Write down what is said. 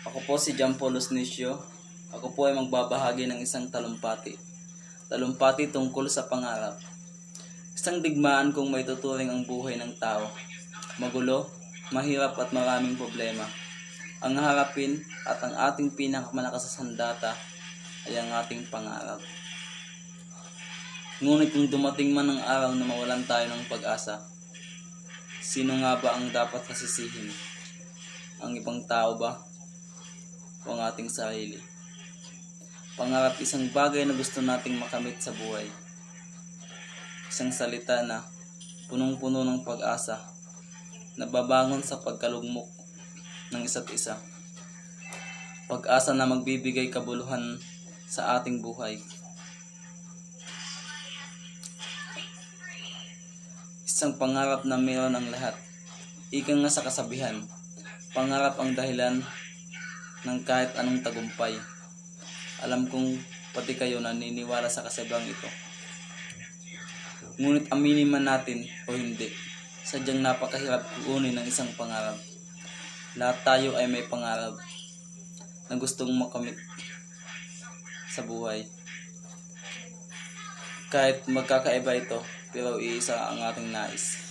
Ako po si John Paul Osnicio. Ako po ay magbabahagi ng isang talumpati. Talumpati tungkol sa pangarap. Isang digmaan kung may tuturing ang buhay ng tao. Magulo, mahirap at maraming problema. Ang harapin at ang ating pinakamalakas na sandata ay ang ating pangarap. Ngunit kung dumating man ang araw na mawalan tayo ng pag-asa, sino nga ba ang dapat nasisihin? Ang ibang tao ba? O ang ating sarili? Pangarap isang bagay na gusto nating makamit sa buhay. Isang salita na punong-puno ng pag-asa, nababangon sa pagkalugmok ng isa't isa. Pag-asa na magbibigay kabuluhan sa ating buhay. Isang pangarap na mayroon ang lahat. Ika nga sa kasabihan, pangarap ang dahilan ng kahit anong tagumpay. Alam kong pati kayo naniniwala sa kasabang ito. Ngunit aminin man natin o hindi, sadyang napakahirap kuunin ng isang pangarap. Lahat tayo ay may pangarap na gustong makamit sa buhay. Kahit magkakaiba ito, pero iisa ang ating nais.